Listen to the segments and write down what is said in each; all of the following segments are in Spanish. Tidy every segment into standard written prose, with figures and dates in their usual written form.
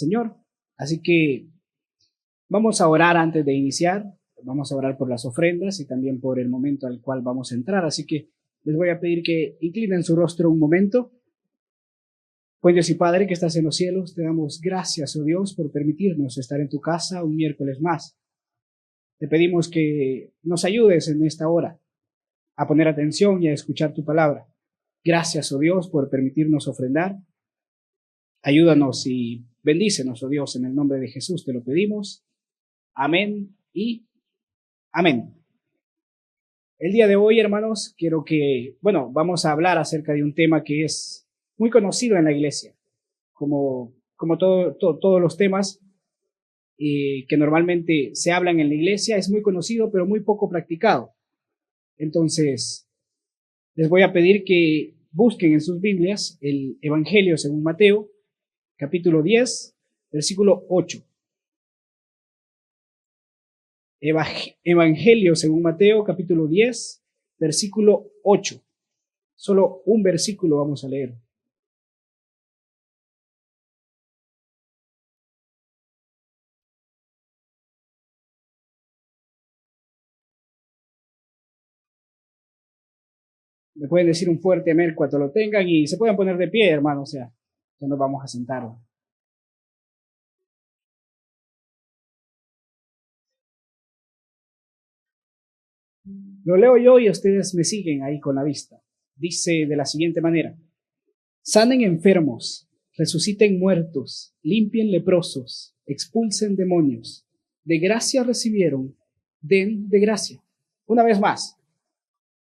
Señor. Así que vamos a orar antes de iniciar. Vamos a orar por las ofrendas y también por el momento al cual vamos a entrar. Así que les voy a pedir que inclinen su rostro un momento. Buen Dios y Padre que estás en los cielos, te damos gracias, oh Dios, por permitirnos estar en tu casa un miércoles más. Te pedimos que nos ayudes en esta hora a poner atención y a escuchar tu palabra. Gracias, oh Dios, por permitirnos ofrendar. Ayúdanos y bendícenos, oh Dios, en el nombre de Jesús te lo pedimos. Amén y amén. El día de hoy, hermanos, vamos a hablar acerca de un tema que es muy conocido en la iglesia, como todos los temas que normalmente se hablan en la iglesia, es muy conocido, pero muy poco practicado. Entonces, les voy a pedir que busquen en sus Biblias el Evangelio según Mateo, capítulo 10, versículo 8. Evangelio según Mateo, capítulo 10, versículo 8. Solo un versículo vamos a leer. Me pueden decir un fuerte amén cuando lo tengan y se pueden poner de pie, hermano, ya nos vamos a sentar. Lo leo yo y ustedes me siguen ahí con la vista. Dice de la siguiente manera: sanen enfermos, resuciten muertos, limpien leprosos, expulsen demonios. De gracia recibieron, den de gracia. Una vez más: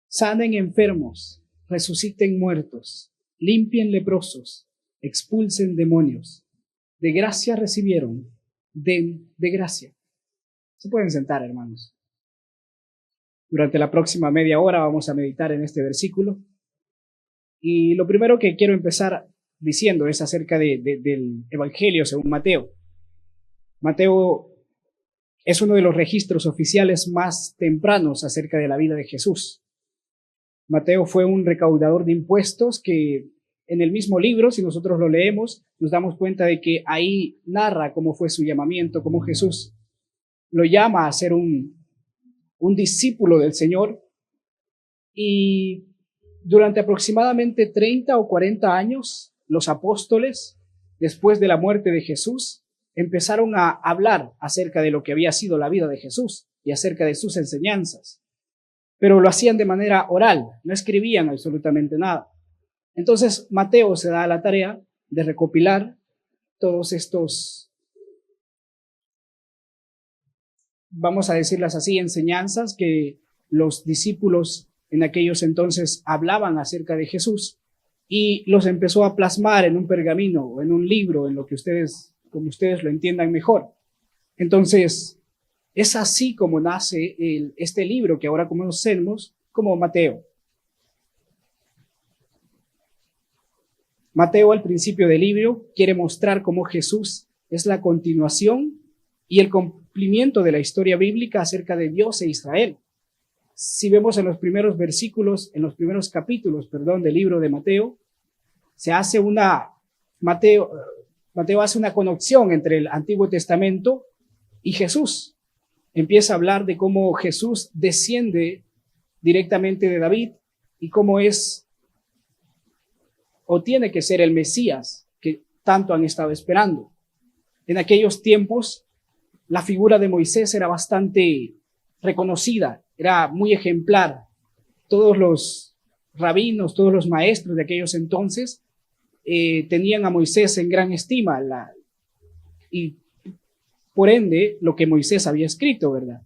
sanen enfermos, resuciten muertos, limpien leprosos, expulsen demonios. De gracia recibieron, den de gracia. Se pueden sentar, hermanos. Durante la próxima media hora vamos a meditar en este versículo. Y lo primero que quiero empezar diciendo es acerca del Evangelio según Mateo. Mateo es uno de los registros oficiales más tempranos acerca de la vida de Jesús. Mateo fue un recaudador de impuestos que en el mismo libro, si nosotros lo leemos, nos damos cuenta de que ahí narra cómo fue su llamamiento, cómo Jesús lo llama a ser un discípulo del Señor. Y durante aproximadamente 30 o 40 años, los apóstoles, después de la muerte de Jesús, empezaron a hablar acerca de lo que había sido la vida de Jesús y acerca de sus enseñanzas. Pero lo hacían de manera oral, no escribían absolutamente nada. Entonces Mateo se da a la tarea de recopilar todos estos, vamos a decirlas así, enseñanzas que los discípulos en aquellos entonces hablaban acerca de Jesús, y los empezó a plasmar en un pergamino o en un libro, en lo que como ustedes lo entiendan mejor. Entonces, es así como nace este libro que ahora conocemos como Mateo. Mateo, al principio del libro, quiere mostrar cómo Jesús es la continuación y el cumplimiento de la historia bíblica acerca de Dios e Israel. Si vemos en los primeros capítulos del libro de Mateo, Mateo hace una conexión entre el Antiguo Testamento y Jesús. Empieza a hablar de cómo Jesús desciende directamente de David y cómo es o tiene que ser el Mesías que tanto han estado esperando. En aquellos tiempos, la figura de Moisés era bastante reconocida, era muy ejemplar. Todos los rabinos, todos los maestros de aquellos entonces tenían a Moisés en gran estima y por ende lo que Moisés había escrito, ¿verdad?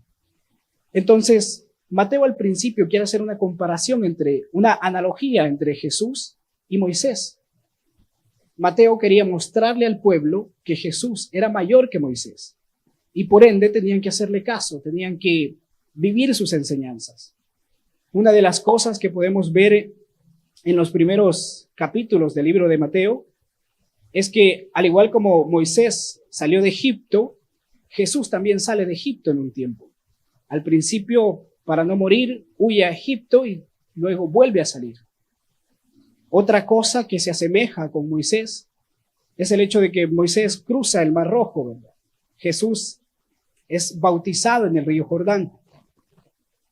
Entonces, Mateo al principio quiere hacer una comparación una analogía entre Jesús y Moisés. Mateo quería mostrarle al pueblo que Jesús era mayor que Moisés y por ende tenían que hacerle caso, tenían que vivir sus enseñanzas. Una de las cosas que podemos ver en los primeros capítulos del libro de Mateo es que, al igual como Moisés salió de Egipto, Jesús también sale de Egipto en un tiempo. Al principio, para no morir, huye a Egipto y luego vuelve a salir. Otra cosa que se asemeja con Moisés es el hecho de que Moisés cruza el Mar Rojo, ¿verdad? Jesús es bautizado en el río Jordán.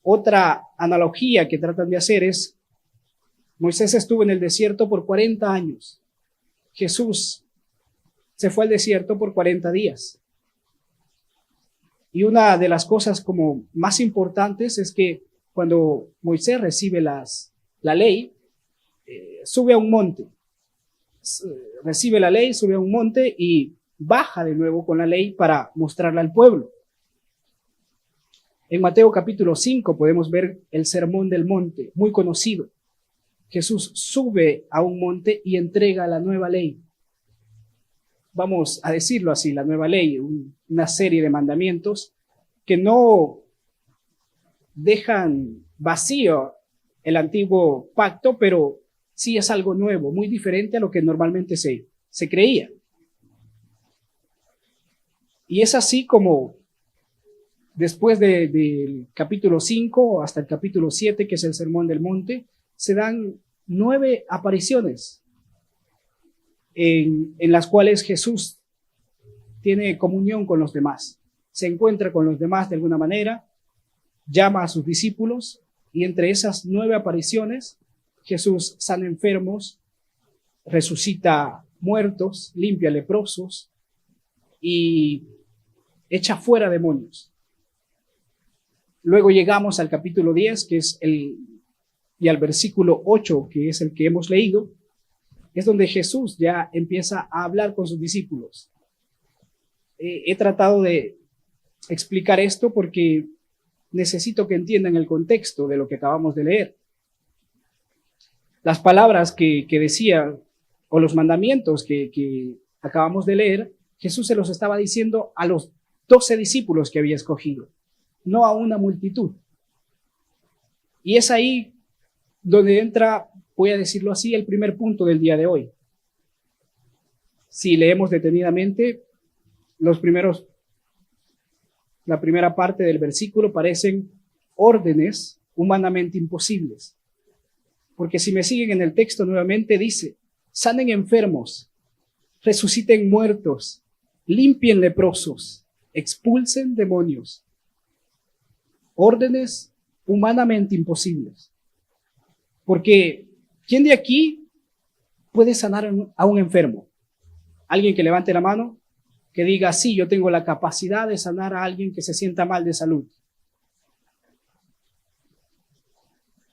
Otra analogía que tratan de hacer es, Moisés estuvo en el desierto por 40 años. Jesús se fue al desierto por 40 días. Y una de las cosas como más importantes es que cuando Moisés recibe la ley, sube a un monte. Recibe la ley, sube a un monte y baja de nuevo con la ley para mostrarla al pueblo. En Mateo capítulo 5 podemos ver el sermón del monte, muy conocido. Jesús sube a un monte y entrega la nueva ley. Vamos a decirlo así, la nueva ley, una serie de mandamientos que no dejan vacío el antiguo pacto, pero sí es algo nuevo, muy diferente a lo que normalmente se creía. Y es así como después del capítulo 5 hasta el capítulo 7, que es el Sermón del Monte, se dan 9 apariciones en las cuales Jesús tiene comunión con los demás, se encuentra con los demás de alguna manera, llama a sus discípulos y entre esas 9 apariciones Jesús sana enfermos, resucita muertos, limpia leprosos y echa fuera demonios. Luego llegamos al capítulo 10, que es y al versículo 8, que es el que hemos leído, es donde Jesús ya empieza a hablar con sus discípulos. He tratado de explicar esto porque necesito que entiendan el contexto de lo que acabamos de leer. Las palabras que decía, o los mandamientos que acabamos de leer, Jesús se los estaba diciendo a los 12 discípulos que había escogido, no a una multitud. Y es ahí donde entra, voy a decirlo así, el primer punto del día de hoy. Si leemos detenidamente, la primera parte del versículo parecen órdenes humanamente imposibles. Porque si me siguen en el texto nuevamente dice, sanen enfermos, resuciten muertos, limpien leprosos, expulsen demonios. Órdenes humanamente imposibles. Porque ¿quién de aquí puede sanar a un enfermo? Alguien que levante la mano, que diga, sí, yo tengo la capacidad de sanar a alguien que se sienta mal de salud.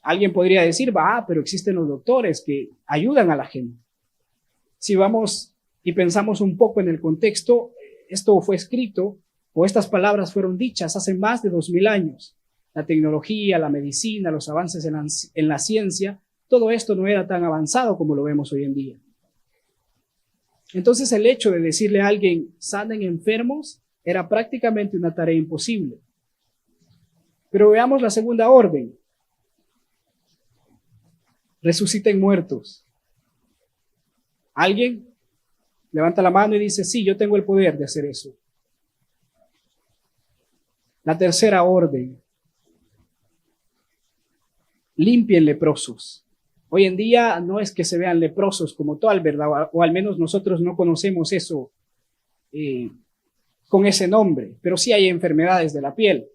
Alguien podría decir, pero existen los doctores que ayudan a la gente. Si vamos y pensamos un poco en el contexto, esto fue escrito o estas palabras fueron dichas hace más de 2000 años. La tecnología, la medicina, los avances en la ciencia, todo esto no era tan avanzado como lo vemos hoy en día. Entonces el hecho de decirle a alguien, sanen enfermos, era prácticamente una tarea imposible. Pero veamos la segunda orden. Resuciten muertos. ¿Alguien levanta la mano y dice, sí, yo tengo el poder de hacer eso? La tercera orden. Limpien leprosos. Hoy en día no es que se vean leprosos como tal, ¿verdad? O al menos nosotros no conocemos eso con ese nombre, pero sí hay enfermedades de la piel.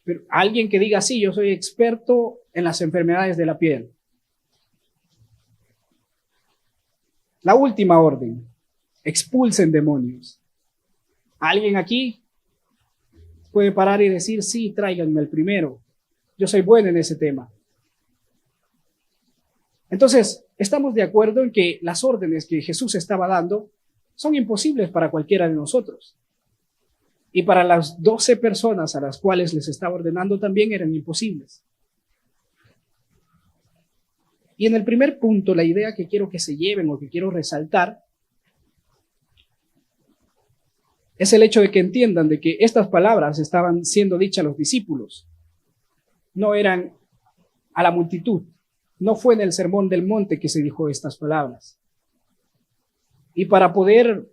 Pero alguien que diga, sí, yo soy experto en las enfermedades de la piel. La última orden, expulsen demonios. ¿Alguien aquí puede parar y decir, sí, tráiganme el primero? Yo soy bueno en ese tema. Entonces, estamos de acuerdo en que las órdenes que Jesús estaba dando son imposibles para cualquiera de nosotros. Y para las 12 personas a las cuales les estaba ordenando también eran imposibles. Y en el primer punto, la idea que quiero que se lleven o que quiero resaltar es el hecho de que entiendan de que estas palabras estaban siendo dichas a los discípulos. No eran a la multitud. No fue en el Sermón del Monte que se dijo estas palabras. Y para poder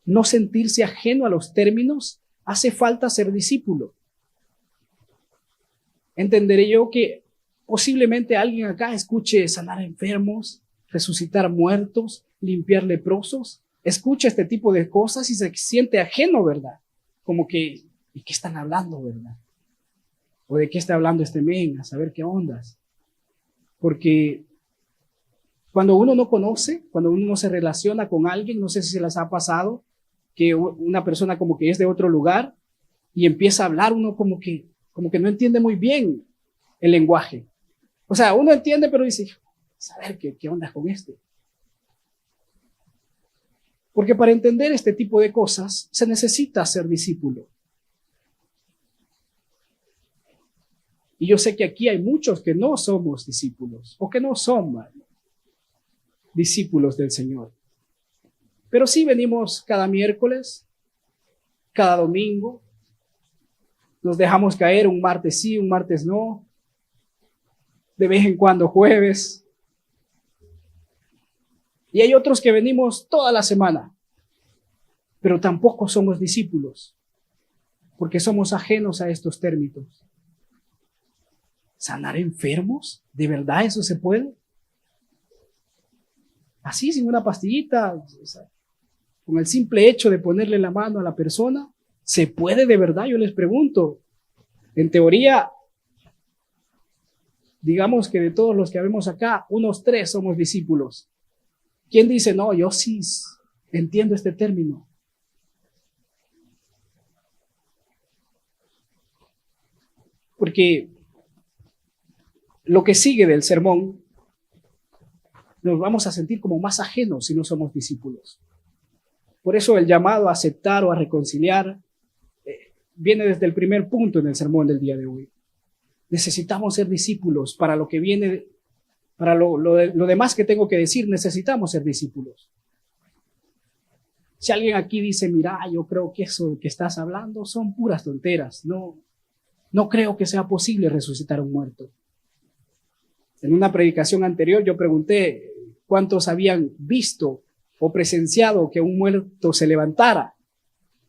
no sentirse ajeno a los términos, hace falta ser discípulo. Entenderé yo que posiblemente alguien acá escuche sanar enfermos, resucitar muertos, limpiar leprosos, escucha este tipo de cosas y se siente ajeno, ¿verdad? Como que, ¿de qué están hablando, verdad? ¿O de qué está hablando este men? A saber qué ondas. Porque cuando uno no conoce, cuando uno no se relaciona con alguien, no sé si se les ha pasado, que una persona como que es de otro lugar y empieza a hablar, uno como que no entiende muy bien el lenguaje. O sea, uno entiende, pero dice, saber qué onda con este. Porque para entender este tipo de cosas se necesita ser discípulo. Y yo sé que aquí hay muchos que no somos discípulos o que no son discípulos del Señor. Pero sí venimos cada miércoles, cada domingo, nos dejamos caer un martes sí, un martes no, de vez en cuando jueves. Y hay otros que venimos toda la semana, pero tampoco somos discípulos, porque somos ajenos a estos términos. ¿Sanar enfermos? ¿De verdad eso se puede? Así, sin una pastillita, o sea, con el simple hecho de ponerle la mano a la persona, ¿se puede de verdad? Yo les pregunto. En teoría, digamos que de todos los que vemos acá, unos 3 somos discípulos. ¿Quién dice, no, yo sí entiendo este término? Porque lo que sigue del sermón, nos vamos a sentir como más ajenos si no somos discípulos. Por eso el llamado a aceptar o a reconciliar viene desde el primer punto en el sermón del día de hoy. Necesitamos ser discípulos para lo que viene, para lo demás que tengo que decir, necesitamos ser discípulos. Si alguien aquí dice, mira, yo creo que eso que estás hablando son puras tonteras, no creo que sea posible resucitar a un muerto. En una predicación anterior yo pregunté cuántos habían visto o presenciado que un muerto se levantara.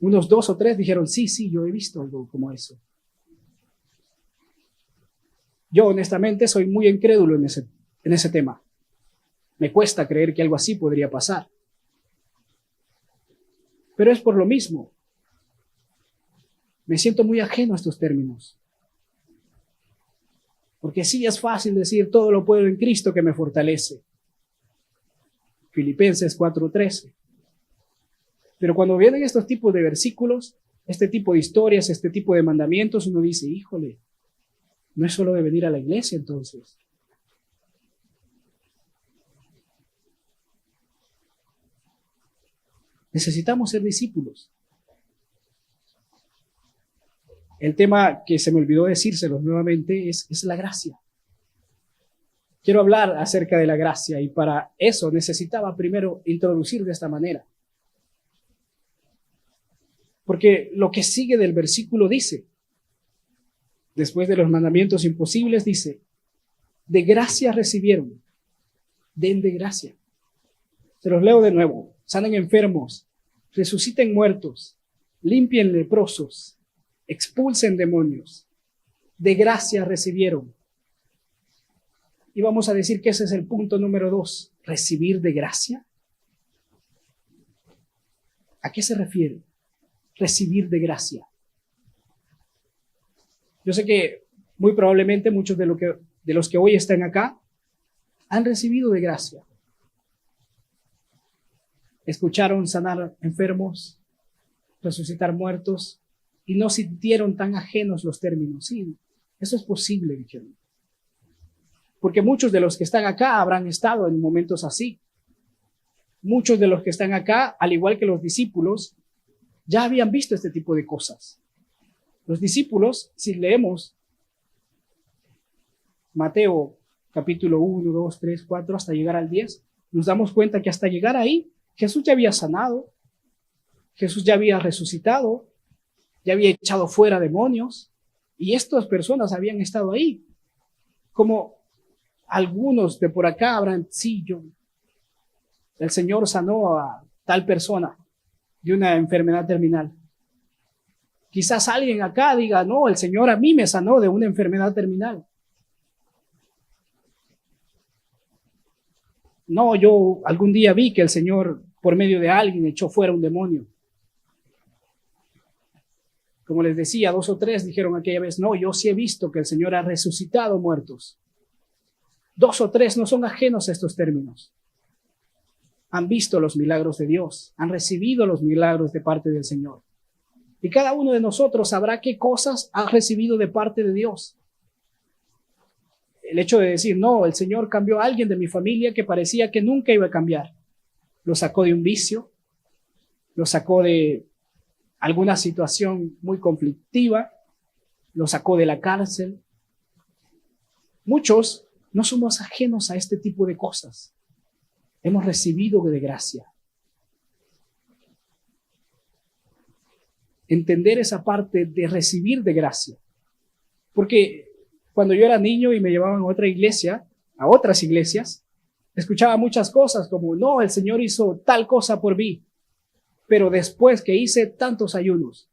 Unos 2 o 3 dijeron, sí, yo he visto algo como eso. Yo honestamente soy muy incrédulo en ese tema. Me cuesta creer que algo así podría pasar. Pero es por lo mismo. Me siento muy ajeno a estos términos. Porque sí es fácil decir, todo lo puedo en Cristo que me fortalece. Filipenses 4:13. Pero cuando vienen estos tipos de versículos, este tipo de historias, este tipo de mandamientos, uno dice, híjole, no es solo de venir a la iglesia entonces. Necesitamos ser discípulos. El tema que se me olvidó decírselos nuevamente es la gracia. Quiero hablar acerca de la gracia y para eso necesitaba primero introducir de esta manera. Porque lo que sigue del versículo dice, después de los mandamientos imposibles, dice, de gracia recibieron, den de gracia. Se los leo de nuevo, sanen enfermos, resuciten muertos, limpien leprosos, expulsen demonios, de gracia recibieron. Y vamos a decir que ese es el punto número 2, recibir de gracia. ¿A qué se refiere? Recibir de gracia. Yo sé que muy probablemente muchos de los que hoy están acá han recibido de gracia. Escucharon sanar enfermos, resucitar muertos y no sintieron tan ajenos los términos. Sí, eso es posible, dijeron. Porque muchos de los que están acá habrán estado en momentos así. Muchos de los que están acá, al igual que los discípulos, ya habían visto este tipo de cosas. Los discípulos, si leemos Mateo capítulo 1, 2, 3, 4, hasta llegar al 10, nos damos cuenta que hasta llegar ahí, Jesús ya había sanado, Jesús ya había resucitado, ya había echado fuera demonios, y estas personas habían estado ahí. Como algunos de por acá habrán, el Señor sanó a tal persona de una enfermedad terminal. Quizás alguien acá diga, no, el Señor a mí me sanó de una enfermedad terminal. No, yo algún día vi que el Señor por medio de alguien echó fuera un demonio. Como les decía, 2 o 3 dijeron aquella vez, no, yo sí he visto que el Señor ha resucitado muertos. 2 o 3 no son ajenos a estos términos. Han visto los milagros de Dios, han recibido los milagros de parte del Señor. Y cada uno de nosotros sabrá qué cosas ha recibido de parte de Dios. El hecho de decir, no, el Señor cambió a alguien de mi familia que parecía que nunca iba a cambiar. Lo sacó de un vicio, lo sacó de alguna situación muy conflictiva, lo sacó de la cárcel. Muchos no somos ajenos a este tipo de cosas. Hemos recibido de gracia. Entender esa parte de recibir de gracia. Porque cuando yo era niño y me llevaban a otra iglesia, a otras iglesias, escuchaba muchas cosas como, no, el Señor hizo tal cosa por mí, pero después que hice tantos ayunos.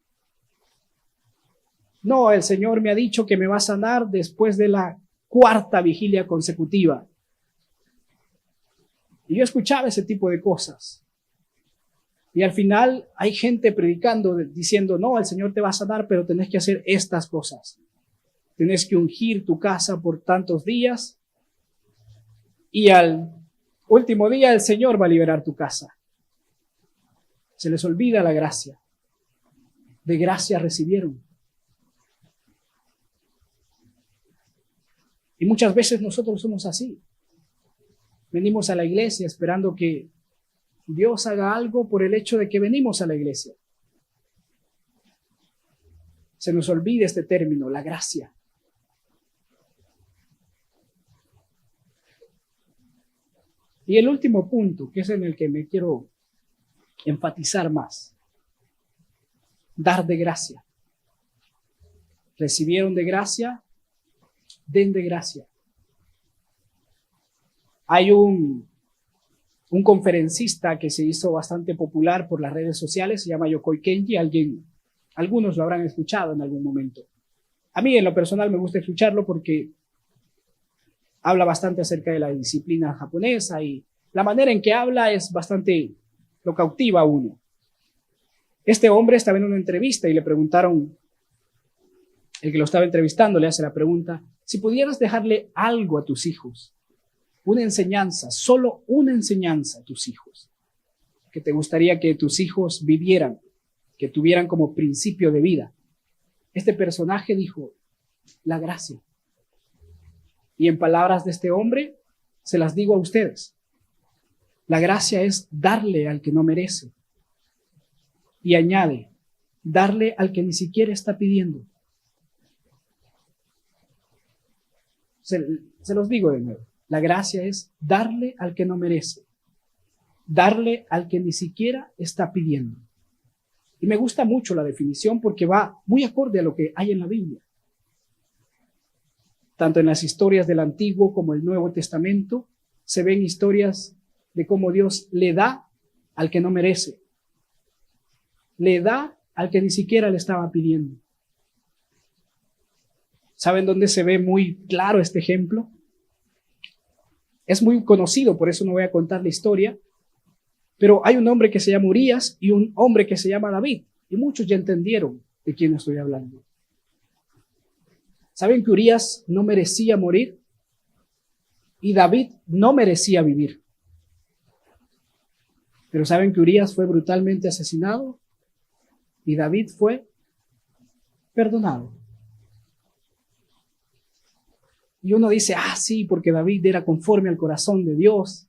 No, el Señor me ha dicho que me va a sanar después de la 4ª vigilia consecutiva. Y yo escuchaba ese tipo de cosas. Y al final hay gente predicando, diciendo, no, el Señor te va a sanar, pero tenés que hacer estas cosas. Tenés que ungir tu casa por tantos días. Y al último día el Señor va a liberar tu casa. Se les olvida la gracia. De gracia recibieron. Y muchas veces nosotros somos así. Venimos a la iglesia esperando que Dios haga algo por el hecho de que venimos a la iglesia. Se nos olvida este término, la gracia. Y el último punto, que es en el que me quiero enfatizar más. Dar de gracia. Recibieron de gracia, den de gracia. Hay un conferencista que se hizo bastante popular por las redes sociales, se llama Yokoi Kenji, algunos lo habrán escuchado en algún momento. A mí en lo personal me gusta escucharlo porque habla bastante acerca de la disciplina japonesa y la manera en que habla es bastante, lo cautiva a uno. Este hombre estaba en una entrevista y le preguntaron, el que lo estaba entrevistando le hace la pregunta, si pudieras dejarle algo a tus hijos, una enseñanza, solo una enseñanza a tus hijos, que te gustaría que tus hijos vivieran, que tuvieran como principio de vida. Este personaje dijo, la gracia. Y en palabras de este hombre, se las digo a ustedes. La gracia es darle al que no merece. Y añade, darle al que ni siquiera está pidiendo. Se los digo de nuevo. La gracia es darle al que no merece. Darle al que ni siquiera está pidiendo. Y me gusta mucho la definición porque va muy acorde a lo que hay en la Biblia. Tanto en las historias del Antiguo como el Nuevo Testamento se ven historias de cómo Dios le da al que no merece. Le da al que ni siquiera le estaba pidiendo. ¿Saben dónde se ve muy claro este ejemplo? Es muy conocido, por eso no voy a contar la historia, pero hay un hombre que se llama Urías y un hombre que se llama David, y muchos ya entendieron de quién estoy hablando. ¿Saben que Urías no merecía morir? Y David no merecía vivir. Pero ¿saben que Urías fue brutalmente asesinado? Y David fue perdonado. Y uno dice, sí, porque David era conforme al corazón de Dios.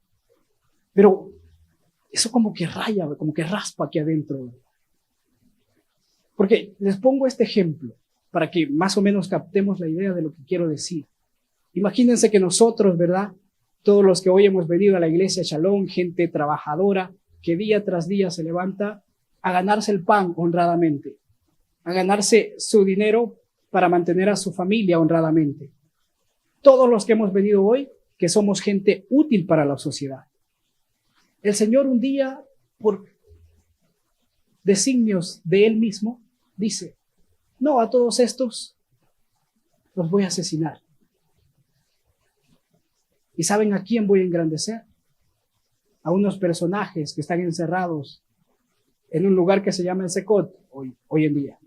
Pero eso como que raya, como que raspa aquí adentro. Porque les pongo este ejemplo para que más o menos captemos la idea de lo que quiero decir. Imagínense que nosotros, ¿verdad? Todos los que hoy hemos venido a la iglesia Shalom, gente trabajadora, que día tras día se levanta a ganarse el pan honradamente, a ganarse su dinero para mantener a su familia honradamente. Todos los que hemos venido hoy, que somos gente útil para la sociedad. El Señor un día, por designios de Él mismo, dice, no, a todos estos los voy a asesinar. ¿Y saben a quién voy a engrandecer? a unos personajes que están encerrados en un lugar que se llama el Secot hoy en día.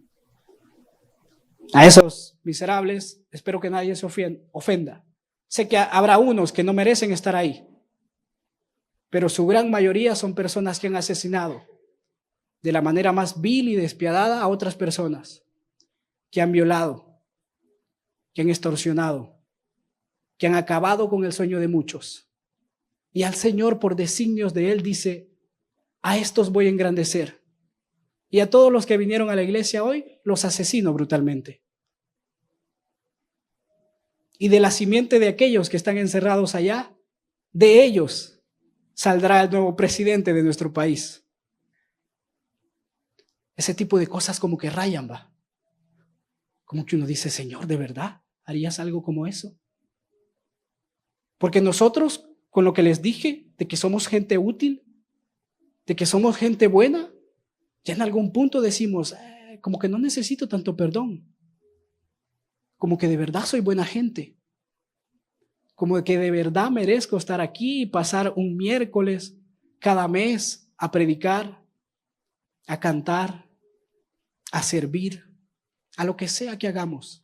A esos miserables, espero que nadie se ofenda. Sé que habrá unos que no merecen estar ahí, pero su gran mayoría son personas que han asesinado de la manera más vil y despiadada a otras personas, que han violado, que han extorsionado, que han acabado con el sueño de muchos. Y al Señor, por designios de Él, dice: a estos voy a engrandecer. Y a todos los que vinieron a la iglesia hoy, los asesino brutalmente. Y de la simiente de aquellos que están encerrados allá, de ellos saldrá el nuevo presidente de nuestro país. Ese tipo de cosas como que rayan, va. Como que uno dice: Señor, ¿de verdad harías algo como eso? Porque nosotros, con lo que les dije, de que somos gente útil, de que somos gente buena, ya en algún punto decimos, como que no necesito tanto perdón. Como que de verdad soy buena gente. Como que de verdad merezco estar aquí y pasar un miércoles cada mes a predicar, a cantar, a servir, a lo que sea que hagamos.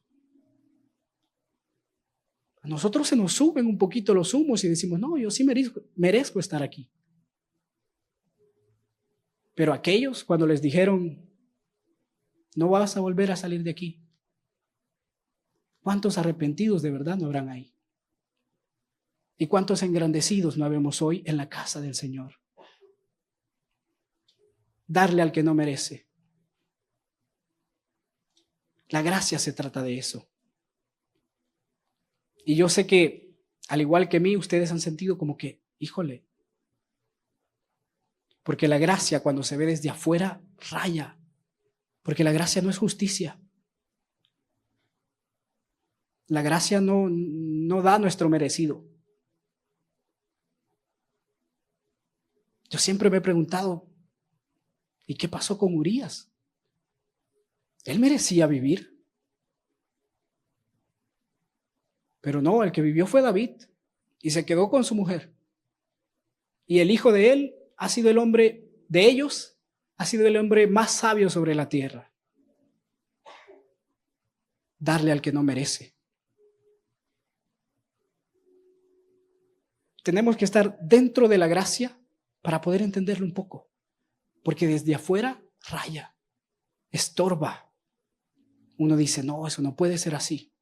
A nosotros se nos suben un poquito los humos y decimos: no, yo sí merezco estar aquí. Pero aquellos, cuando les dijeron: no vas a volver a salir de aquí, ¿cuántos arrepentidos de verdad no habrán ahí? ¿Y cuántos engrandecidos no habemos hoy en la casa del Señor? Darle al que no merece. La gracia se trata de eso. Y yo sé que, al igual que mí, ustedes han sentido como que, híjole, porque la gracia, cuando se ve desde afuera, raya. Porque la gracia no es justicia. La gracia no da nuestro merecido. Yo siempre me he preguntado, ¿y qué pasó con Urías? ¿Él merecía vivir? Pero no, el que vivió fue David y se quedó con su mujer. Y el hijo de él ha sido el hombre de ellos, ha sido el hombre más sabio sobre la tierra. Darle al que no merece. Tenemos que estar dentro de la gracia para poder entenderlo un poco, porque desde afuera raya, estorba. Uno dice: no, eso no puede ser así.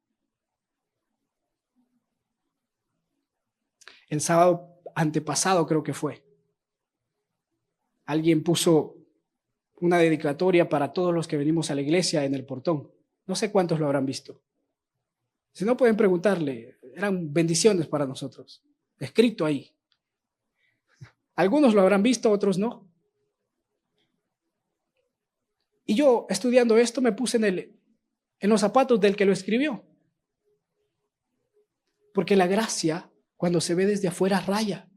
El sábado antepasado creo que fue, alguien puso una dedicatoria para todos los que venimos a la iglesia en el portón. No sé cuántos lo habrán visto. Si no, pueden preguntarle. Eran bendiciones para nosotros, escrito ahí. Algunos lo habrán visto, otros no. Y yo, estudiando esto, me puse en los zapatos del que lo escribió. Porque la gracia, cuando se ve desde afuera, raya.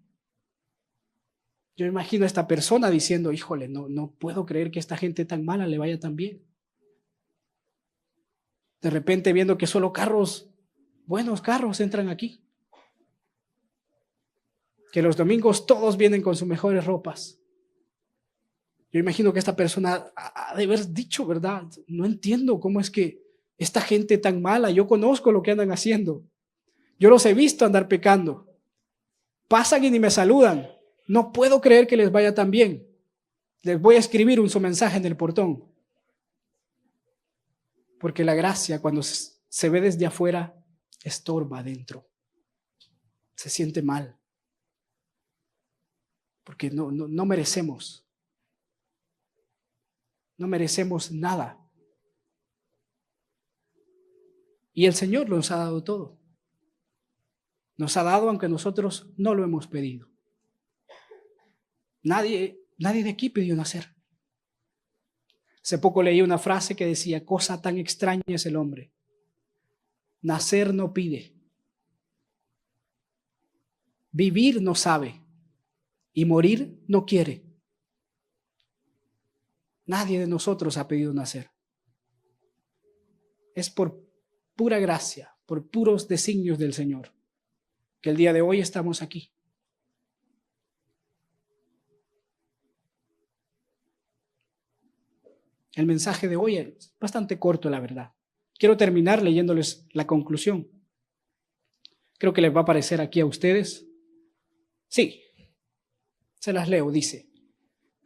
Yo imagino a esta persona diciendo: híjole, no puedo creer que esta gente tan mala le vaya tan bien. De repente viendo que solo buenos carros entran aquí. Que los domingos todos vienen con sus mejores ropas. Yo imagino que esta persona ha de haber dicho: ¿verdad? No entiendo cómo es que esta gente tan mala, yo conozco lo que andan haciendo. Yo los he visto andar pecando. Pasan y ni me saludan. No puedo creer que les vaya tan bien. Les voy a escribir su mensaje en el portón. Porque la gracia, cuando se ve desde afuera, estorba adentro. Se siente mal. Porque no merecemos. No merecemos nada. Y el Señor nos ha dado todo. Nos ha dado aunque nosotros no lo hemos pedido. Nadie de aquí pidió nacer. Hace poco leí una frase que decía: cosa tan extraña es el hombre. Nacer no pide. Vivir no sabe. Y morir no quiere. Nadie de nosotros ha pedido nacer. Es por pura gracia, por puros designios del Señor, que el día de hoy estamos aquí. El mensaje de hoy es bastante corto, la verdad. Quiero terminar leyéndoles la conclusión. Creo que les va a parecer aquí a ustedes. Sí, se las leo, dice: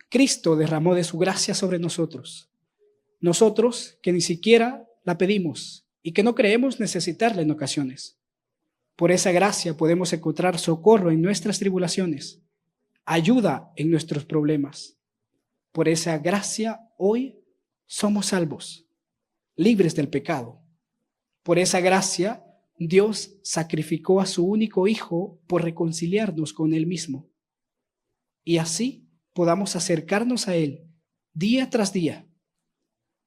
Cristo derramó de su gracia sobre nosotros. Nosotros que ni siquiera la pedimos y que no creemos necesitarla en ocasiones. Por esa gracia podemos encontrar socorro en nuestras tribulaciones, ayuda en nuestros problemas. Por esa gracia hoy somos salvos, libres del pecado. Por esa gracia Dios sacrificó a su único Hijo por reconciliarnos con Él mismo. Y así podamos acercarnos a Él día tras día.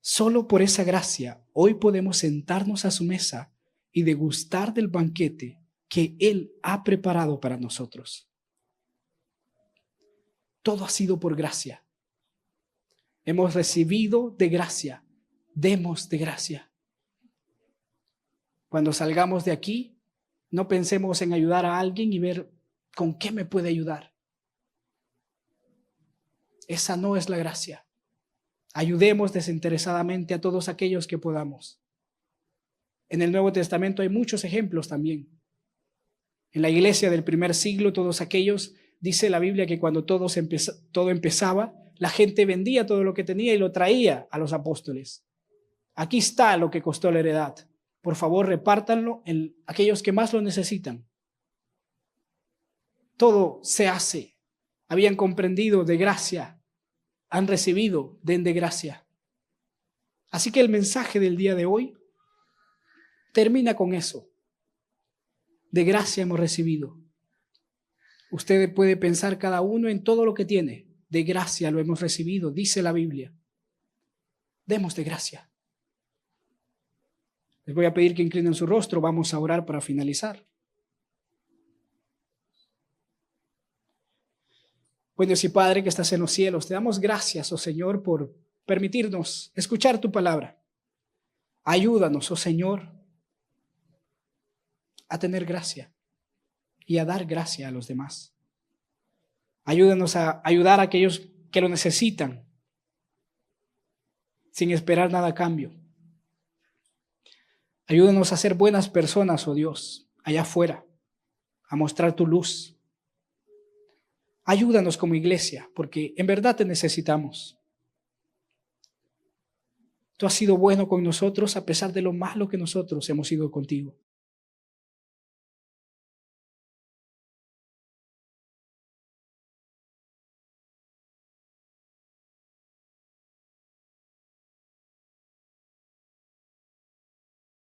Solo por esa gracia hoy podemos sentarnos a su mesa y degustar del banquete que Él ha preparado para nosotros. Todo ha sido por gracia. Hemos recibido de gracia. Demos de gracia. Cuando salgamos de aquí, no pensemos en ayudar a alguien y ver con qué me puede ayudar. Esa no es la gracia. Ayudemos desinteresadamente a todos aquellos que podamos. En el Nuevo Testamento hay muchos ejemplos también. En la iglesia del primer siglo, todos aquellos, dice la Biblia que cuando todo empezaba, la gente vendía todo lo que tenía y lo traía a los apóstoles. Aquí está lo que costó la heredad. Por favor, repártanlo en aquellos que más lo necesitan. Todo se hace. Habían comprendido de gracia. Han recibido, den de gracia. Así que el mensaje del día de hoy termina con eso. De gracia hemos recibido. Usted puede pensar cada uno en todo lo que tiene. De gracia lo hemos recibido, dice la Biblia. Demos de gracia. Les voy a pedir que inclinen su rostro. Vamos a orar para finalizar. Buen Dios y Padre que estás en los cielos, te damos gracias, oh Señor, por permitirnos escuchar tu palabra. Ayúdanos, oh Señor, a tener gracia y a dar gracia a los demás. Ayúdanos a ayudar a aquellos que lo necesitan, sin esperar nada a cambio. Ayúdanos a ser buenas personas, oh Dios, allá afuera, a mostrar tu luz. Ayúdanos como iglesia, porque en verdad te necesitamos. Tú has sido bueno con nosotros a pesar de lo malo que nosotros hemos sido contigo.